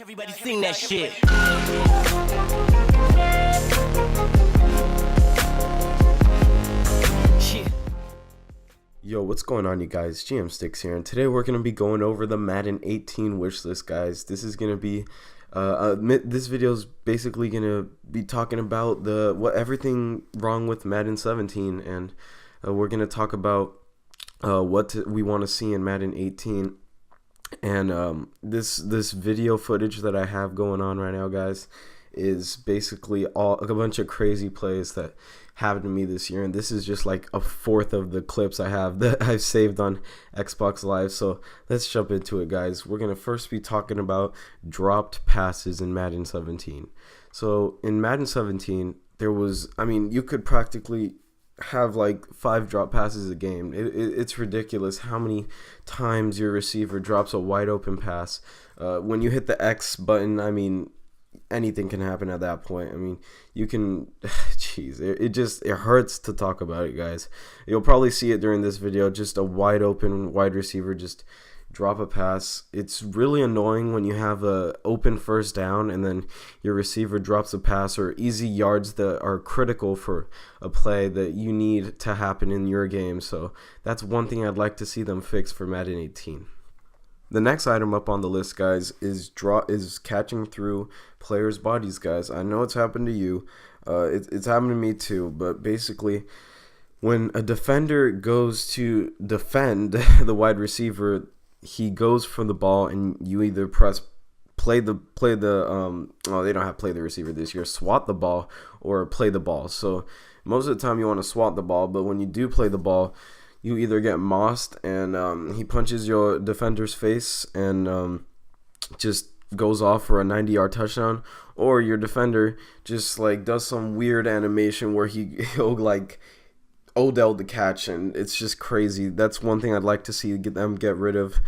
Everybody sing that shit. Yo, what's going on, you guys? GM Sticks here, and today we're going to be going over the Madden 18 wishlist, guys. This is going to be, this video is basically going to be talking about everything wrong with Madden 17, and we're going to talk about what we want to see in Madden 18. And this video footage that I have going on right now, guys, is basically a bunch of crazy plays that happened to me this year, and this is just like a fourth of the clips I have that I've saved on Xbox Live. So let's jump into it, guys. We're gonna first be talking about dropped passes in Madden 17. So in Madden 17, there was, I mean, you could practically have like 5 drop passes a game. It's ridiculous how many times your receiver drops a wide open pass. When you hit the X button, I mean, anything can happen at that point. I mean, you can, jeez, it hurts to talk about it, guys. You'll probably see it during this video, just a wide open wide receiver just drop a pass. It's really annoying when you have a open first down and then your receiver drops a pass, or easy yards that are critical for a play that you need to happen in your game. So that's one thing I'd like to see them fix for Madden 18. The next item up on the list, guys, is catching through players' bodies, guys. I know it's happened to you. It's happened to me too. But basically, when a defender goes to defend the wide receiver, he goes for the ball, and you either press they don't have play the receiver this year, swat the ball, or play the ball. So most of the time you want to swat the ball, but when you do play the ball, you either get mossed and he punches your defender's face and just goes off for a 90-yard touchdown, or your defender just like does some weird animation where he'll like Odell the catch, and it's just crazy. That's one thing I'd like to see get rid of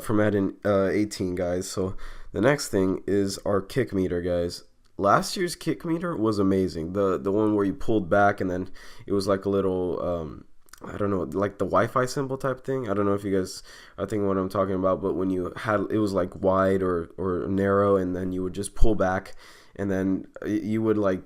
from Madden 18, guys. So the next thing is our kick meter, guys. Last year's kick meter was amazing. The one where you pulled back and then it was like a little I don't know, like the Wi-Fi symbol type thing. I don't know if you guys are thinking what I'm talking about, but when you had, it was like wide or narrow, and then you would just pull back, and then you would like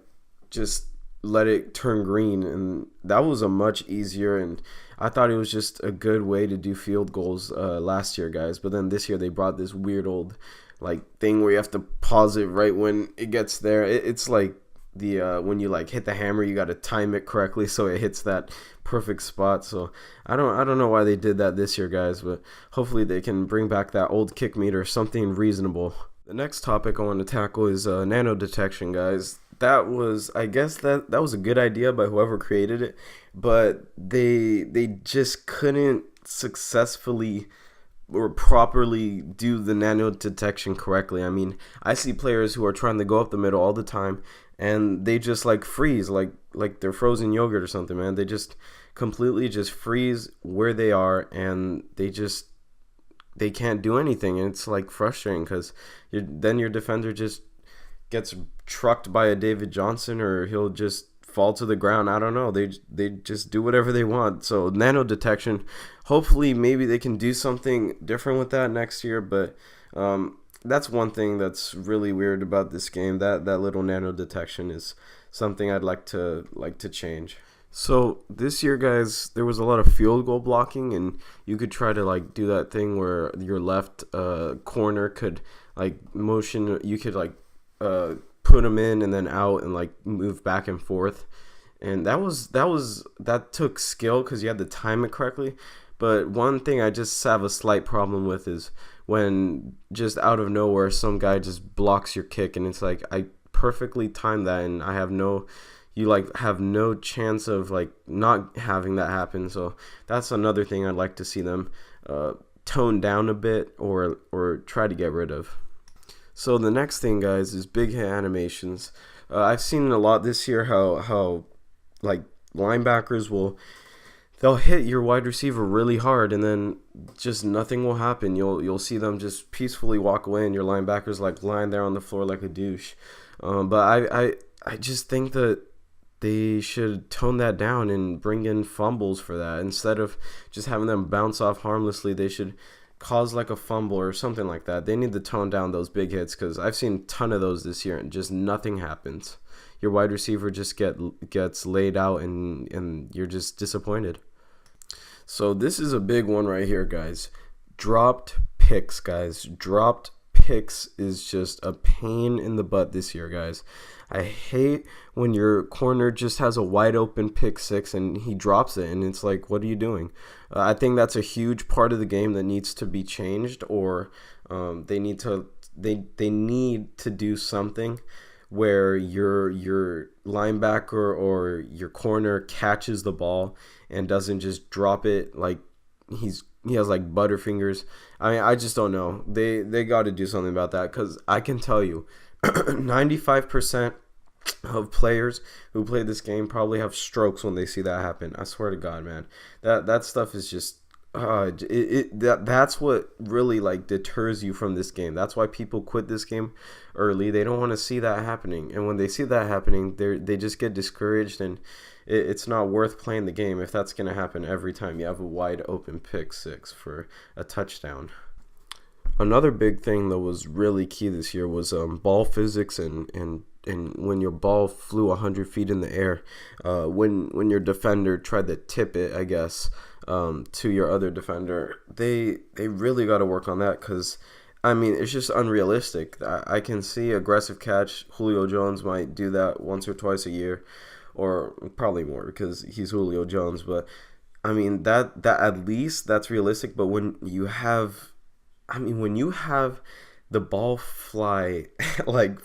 just let it turn green, and that was a much easier, and I thought it was just a good way to do field goals last year, guys. But then this year they brought this weird old like thing where you have to pause it right when it gets there. It's like the when you like hit the hammer, you got to time it correctly so it hits that perfect spot. So I don't know why they did that this year, guys, but hopefully they can bring back that old kick meter, something reasonable. The next topic I want to tackle is nano detection, guys. That was, I guess that was a good idea by whoever created it, but they just couldn't successfully or properly do the nano detection correctly. I mean, I see players who are trying to go up the middle all the time, and they just like freeze, like they're frozen yogurt or something, man. They just completely just freeze where they are, and they can't do anything, and it's like frustrating because then your defender just gets trucked by a David Johnson, or he'll just fall to the ground. I don't know. They just do whatever they want. So nano detection, hopefully maybe they can do something different with that next year, but that's one thing that's really weird about this game. That little nano detection is something I'd like to change. So this year, guys, there was a lot of field goal blocking, and you could try to like do that thing where your left corner could like motion. You could like put them in and then out and like move back and forth, and that took skill because you had to time it correctly. But one thing I just have a slight problem with is when just out of nowhere some guy just blocks your kick, and it's like I perfectly timed that, and I have no chance of like not having that happen. So that's another thing I'd like to see them tone down a bit or try to get rid of. So the next thing, guys, is big hit animations. I've seen a lot this year how like linebackers they'll hit your wide receiver really hard, and then just nothing will happen. You'll see them just peacefully walk away, and your linebacker's like lying there on the floor like a douche. But I just think that they should tone that down and bring in fumbles for that. Instead of just having them bounce off harmlessly, they should cause like a fumble or something like that. They need to tone down those big hits, because I've seen a ton of those this year and just nothing happens. Your wide receiver just gets laid out, and you're just disappointed. So this is a big one right here, guys. Dropped picks, guys. Dropped picks is just a pain in the butt this year, guys. I hate when your corner just has a wide open pick six and he drops it, and it's like, what are you doing? I think that's a huge part of the game that needs to be changed, or they need to do something where your linebacker or your corner catches the ball and doesn't just drop it like he has like butterfingers. I mean, I just don't know. They got to do something about that, because I can tell you 95% of players who play this game probably have strokes when they see that happen. I swear to God, man. That stuff is just that's what really like deters you from this game. That's why people quit this game early. They don't want to see that happening, and when they see that happening, they just get discouraged, and it's not worth playing the game if that's going to happen every time you have a wide open pick six for a touchdown. Another big thing that was really key this year was ball physics, and when your ball flew 100 feet in the air, when your defender tried to tip it, I guess, to your other defender, they really got to work on that, because I mean, it's just unrealistic. I can see aggressive catch. Julio Jones might do that once or twice a year, or probably more because he's Julio Jones. But I mean, that at least that's realistic. But when you have the ball fly like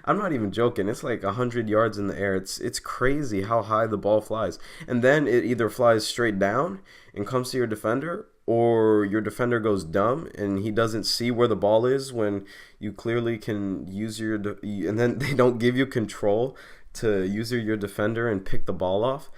I'm not even joking, it's like 100 yards in the air. It's crazy how high the ball flies, and then it either flies straight down and comes to your defender, or your defender goes dumb and he doesn't see where the ball is when you clearly can use and then they don't give you control to use your defender and pick the ball off.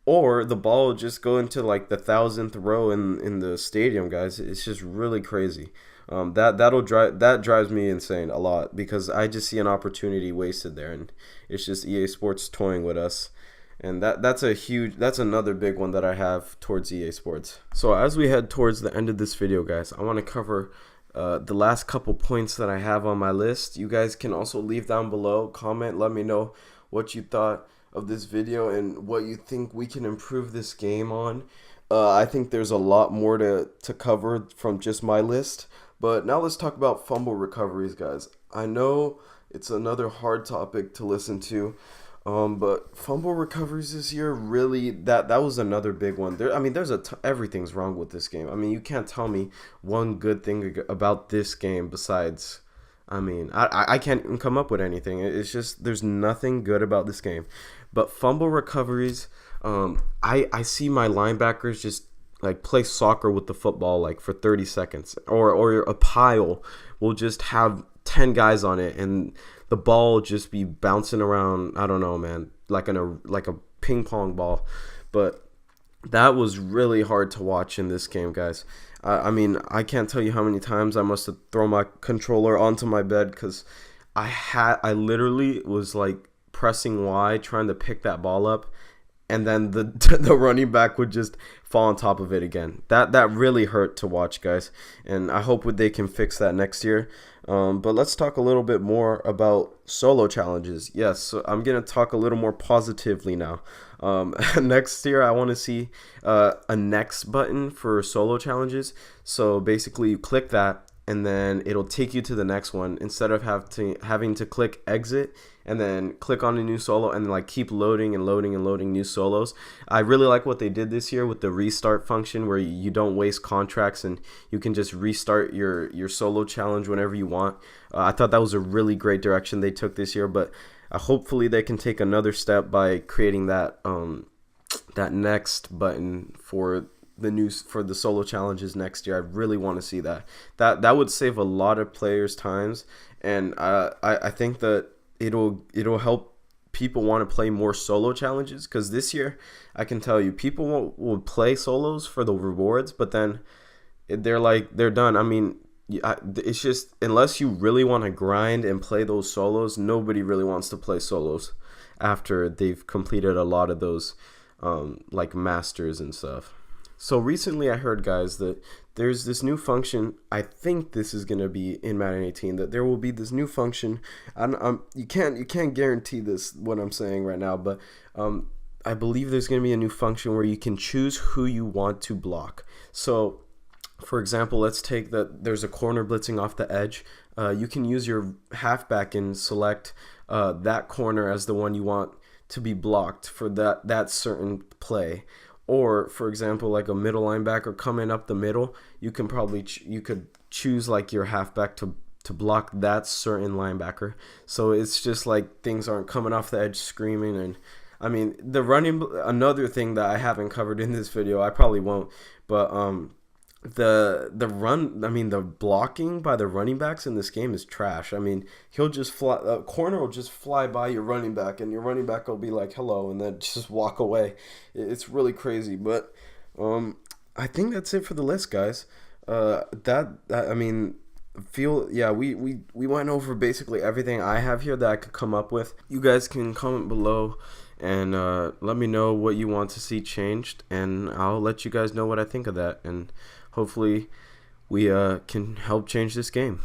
Or the ball will just go into like the 1,000th row in the stadium, guys. It's just really crazy. That drives me insane a lot, because I just see an opportunity wasted there, and it's just EA Sports toying with us. And that's another big one that I have towards EA Sports. So as we head towards the end of this video, guys, I want to cover the last couple points that I have on my list. You guys can also leave down below, comment, let me know what you thought of this video and what you think we can improve this game on. I think there's a lot more to cover from just my list. But now let's talk about fumble recoveries, guys. I know it's another hard topic to listen to, but fumble recoveries this year, really, that was another big one. Everything's wrong with this game. I mean, you can't tell me one good thing about this game besides, I can't even come up with anything. It's just, there's nothing good about this game. But fumble recoveries, I see my linebackers just like play soccer with the football like for 30 seconds, or a pile will just have 10 guys on it, and the ball just be bouncing around. I don't know, man, like a ping pong ball. But that was really hard to watch in this game, guys. I can't tell you how many times I must have thrown my controller onto my bed, because I literally was like pressing Y trying to pick that ball up, and then the running back would just fall on top of it again. That really hurt to watch, guys, and I hope they can fix that next year. But let's talk a little bit more about solo challenges. Yes, so I'm going to talk a little more positively now. Next year, I want to see a next button for solo challenges. So basically, you click that, and then it'll take you to the next one, instead of having to click exit and then click on a new solo and like keep loading and loading and loading new solos. I really like what they did this year with the restart function, where you don't waste contracts and you can just restart your solo challenge whenever you want. I thought that was a really great direction they took this year, but hopefully they can take another step by creating that next button for the solo challenges next year. I really want to see that. That would save a lot of players' times, and I think that it'll help people want to play more solo challenges, because this year I can tell you people will play solos for the rewards, but then they're done. I mean, it's just, unless you really want to grind and play those solos, nobody really wants to play solos after they've completed a lot of those like masters and stuff. So recently I heard, guys, that there's this new function. I think this is gonna be in Madden 18, that there will be this new function. You can't guarantee this, what I'm saying right now, but I believe there's gonna be a new function where you can choose who you want to block. So for example, let's take that there's a corner blitzing off the edge. You can use your halfback and select that corner as the one you want to be blocked for that certain play. Or for example, like a middle linebacker coming up the middle, you can probably you could choose like your halfback to block that certain linebacker. So it's just like things aren't coming off the edge screaming. And I mean, the running, another thing that I haven't covered in this video, I probably won't, but the blocking by the running backs in this game is trash. I mean, he'll just fly, a corner will just fly by your running back, and your running back will be like hello and then just walk away. It's really crazy. But I think that's it for the list, guys. I mean, we went over basically everything I have here that I could come up with. You guys can comment below and let me know what you want to see changed, and I'll let you guys know what I think of that, and hopefully we can help change this game.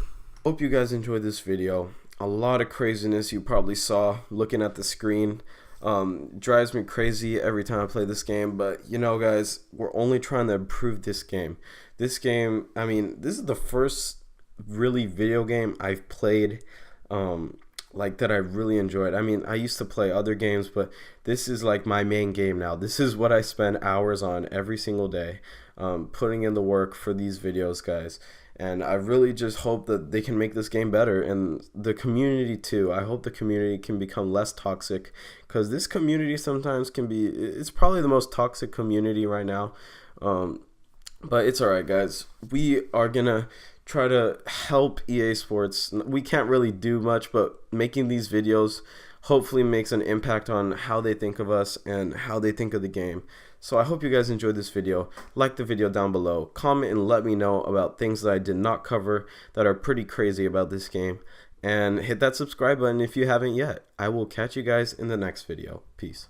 Hope you guys enjoyed this video. A lot of craziness you probably saw looking at the screen. Drives me crazy every time I play this game, but you know, guys, we're only trying to improve this game. This game, I mean, this is the first really video game I've played like that I really enjoyed. I mean, I used to play other games, but this is like my main game now. This is what I spend hours on every single day, putting in the work for these videos, guys. And I really just hope that they can make this game better, and the community too. I hope the community can become less toxic, because this community sometimes can be, it's probably the most toxic community right now. But it's alright, guys. We are gonna try to help EA Sports. We can't really do much, but making these videos hopefully makes an impact on how they think of us and how they think of the game. So I hope you guys enjoyed this video. Like the video down below, comment and let me know about things that I did not cover that are pretty crazy about this game, and hit that subscribe button if you haven't yet. I will catch you guys in the next video. Peace.